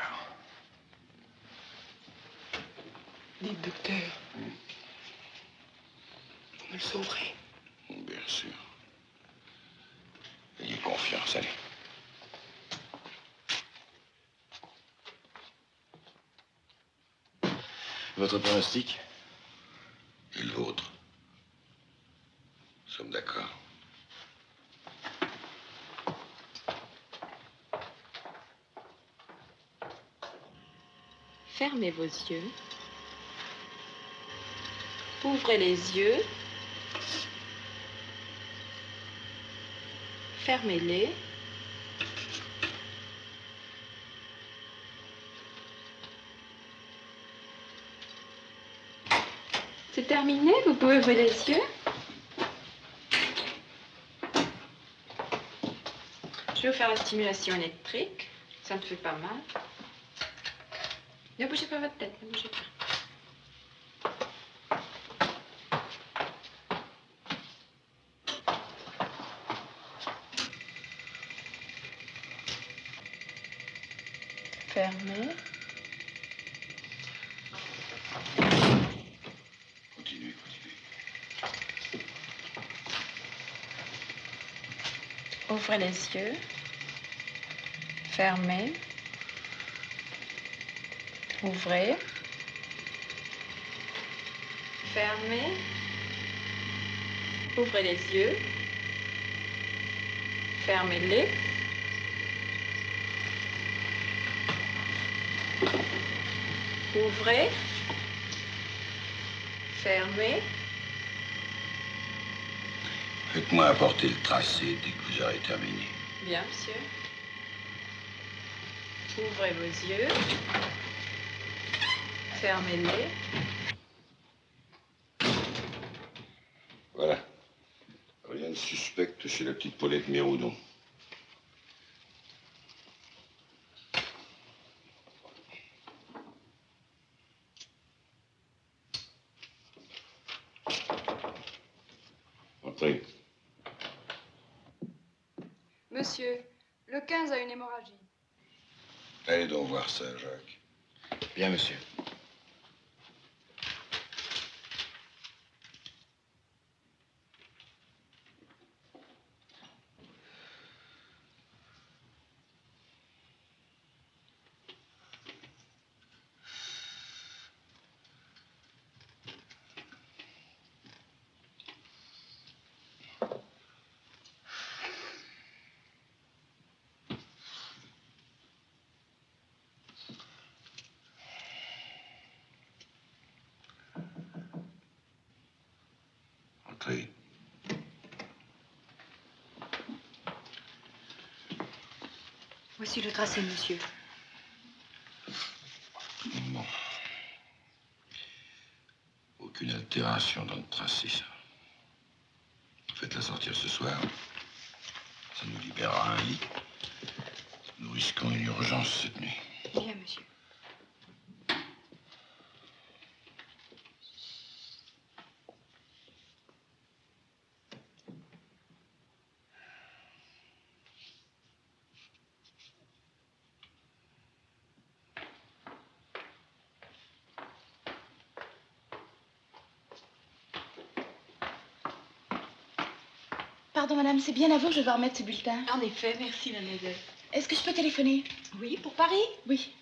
Dites, docteur, vous me le sauverez. Bien sûr. Ayez confiance, allez. Votre pronostic? Et le vôtre? Nous sommes d'accord. Fermez vos yeux. Ouvrez les yeux. Fermez-les. C'est terminé, vous pouvez ouvrir les yeux. Je vais vous faire la stimulation électrique. Ça ne fait pas mal. Ne bougez pas votre tête, ne bougez pas. Fermez. Continuez, continuez. Ouvrez les yeux. Fermez. Ouvrez. Fermez. Ouvrez les yeux. Fermez-les. Ouvrez. Fermez. Faites-moi apporter le tracé dès que vous aurez terminé. Bien, monsieur. Ouvrez vos yeux. Fermez-les. Voilà. Rien de suspect chez la petite Paulette Méroudon. Entrez. Monsieur, le 15 a une hémorragie. Allez donc voir ça, Jacques. Bien, monsieur. Entrez. Voici le tracé, monsieur. Bon. Aucune altération dans le tracé, ça. Faites-la sortir ce soir. Ça nous libérera un lit. Nous risquons une urgence cette nuit. Bien, monsieur. Pardon, madame, c'est bien à vous que je dois remettre ce bulletin. En effet, merci, mademoiselle. Est-ce que je peux téléphoner? Oui, pour Paris? Oui.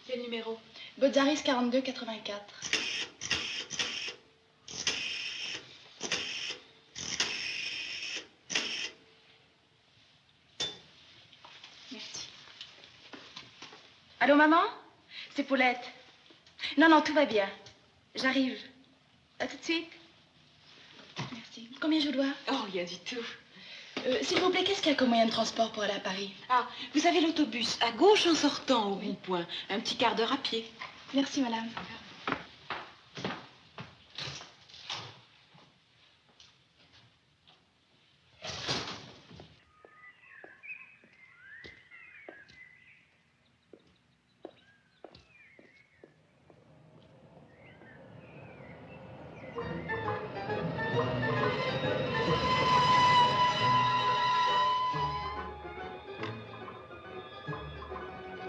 Quel numéro? Botzaris 4284. Merci. Allô, maman? C'est Paulette. Non, non, tout va bien. J'arrive. À tout de suite. Merci. Combien je vous dois? Oh, rien du tout. S'il vous plaît, qu'est-ce qu'il y a comme moyen de transport pour aller à Paris? Ah, vous avez l'autobus à gauche en sortant au rond-point. Un petit quart d'heure à pied. Merci, madame.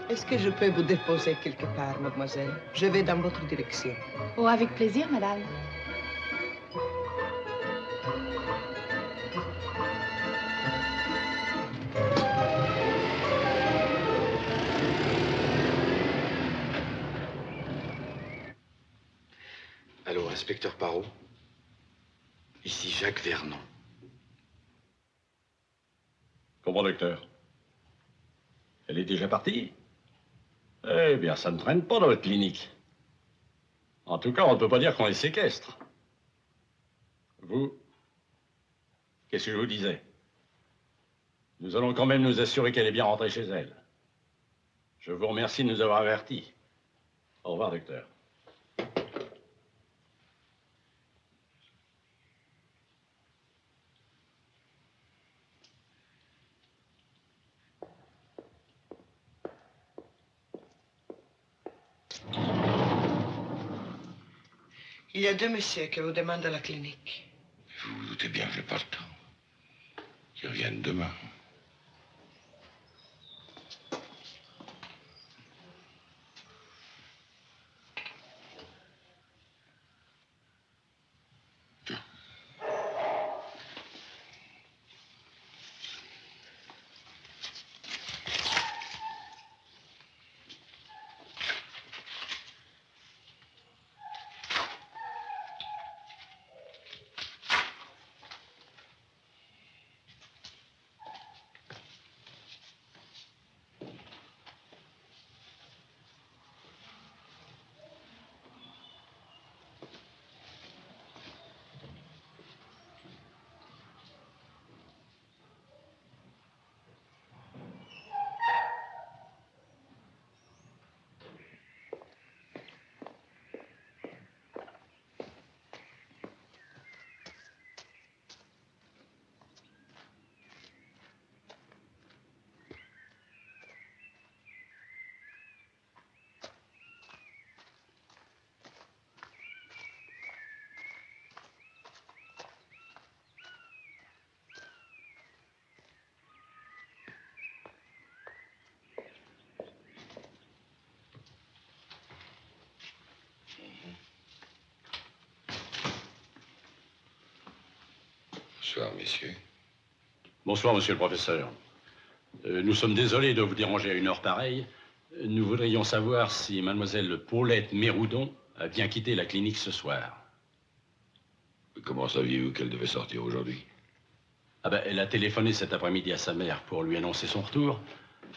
Est-ce que je peux vous déposer quelque part, mademoiselle? Je vais dans votre direction. Oh, avec plaisir, madame. Allô, inspecteur Parot? Ici Jacques Vernon. Comment, docteur? Elle est déjà partie? Eh bien, ça ne traîne pas dans votre clinique. En tout cas, on ne peut pas dire qu'on les séquestre. Vous, qu'est-ce que je vous disais? Nous allons quand même nous assurer qu'elle est bien rentrée chez elle. Je vous remercie de nous avoir avertis. Au revoir, docteur. Il y a deux messieurs qui vous demandent à la clinique. Vous vous doutez bien que j'ai pas le temps. Qu'ils reviennent demain. Bonsoir, messieurs. Bonsoir, monsieur le professeur. Nous sommes désolés de vous déranger à une heure pareille. Nous voudrions savoir si mademoiselle Paulette Méroudon a bien quitté la clinique ce soir. Comment saviez-vous qu'elle devait sortir aujourd'hui? Ah ben, elle a téléphoné cet après-midi à sa mère pour lui annoncer son retour.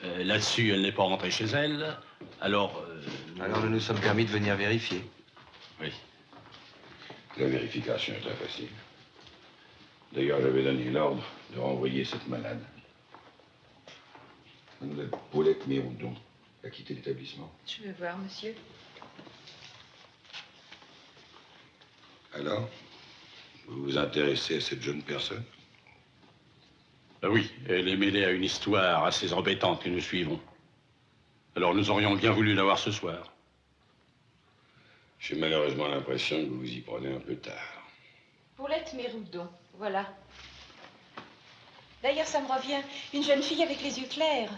Là-dessus, elle n'est pas rentrée chez elle. Alors... Alors nous nous sommes permis de venir vérifier. Oui. La vérification est très facile. D'ailleurs, j'avais donné l'ordre de renvoyer cette malade. Mademoiselle Paulette Méroudon a quitté l'établissement. Je vais voir, monsieur. Alors, vous vous intéressez à cette jeune personne? Oui, elle est mêlée à une histoire assez embêtante que nous suivons. Alors nous aurions bien voulu la voir ce soir. J'ai malheureusement l'impression que vous vous y prenez un peu tard. Paulette Méroudon, voilà. D'ailleurs, ça me revient. Une jeune fille avec les yeux clairs.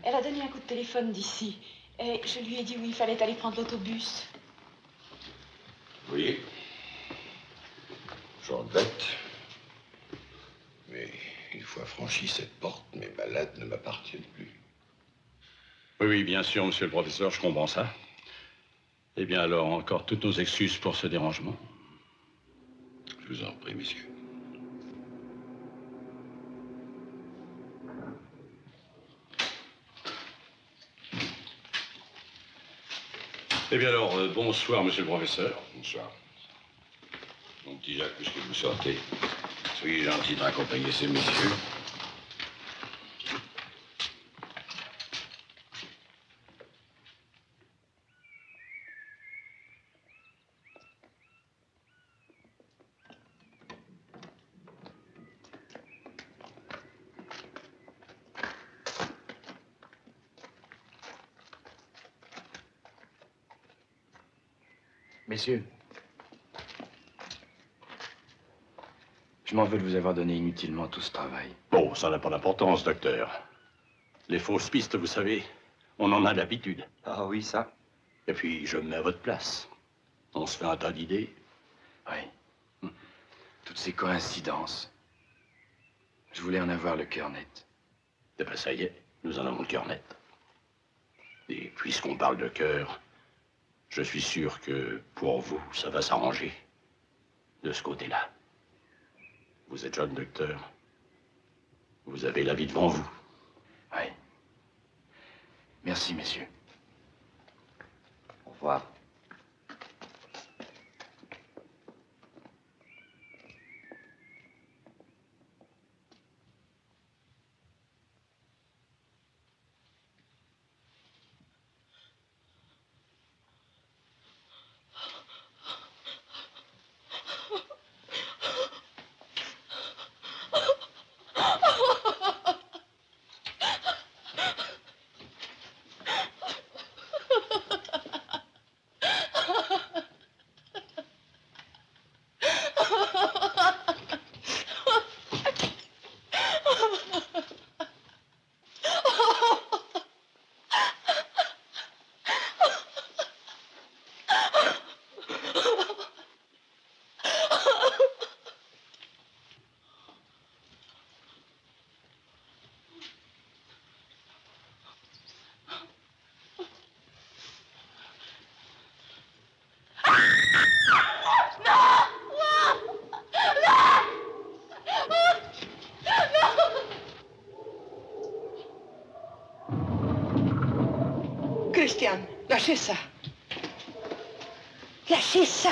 Elle a donné un coup de téléphone d'ici. Et je lui ai dit où il fallait aller prendre l'autobus. Oui. Je regrette. Mais fois franchi cette porte, mes malades ne m'appartiennent plus. Oui, oui, bien sûr, monsieur le professeur, je comprends ça. Eh bien alors, encore toutes nos excuses pour ce dérangement. Je vous en prie, messieurs. Eh bien alors, bonsoir, monsieur le professeur. Bonsoir. Mon petit Jacques, puisque vous sortez, soyez gentil de raccompagner ces messieurs. Messieurs, je m'en veux de vous avoir donné inutilement tout ce travail. Bon, ça n'a pas d'importance, docteur. Les fausses pistes, vous savez, on en a l'habitude. Ah oui, ça. Et puis, je me mets à votre place. On se fait un tas d'idées. Oui. Toutes ces coïncidences. Je voulais en avoir le cœur net. Eh ben, ça y est, nous en avons le cœur net. Et puisqu'on parle de cœur, je suis sûr que, pour vous, ça va s'arranger. De ce côté-là. Vous êtes jeune, docteur. Vous avez la vie devant vous. Oui. Merci, messieurs. Au revoir. Christian, lâchez ça. Lâchez ça.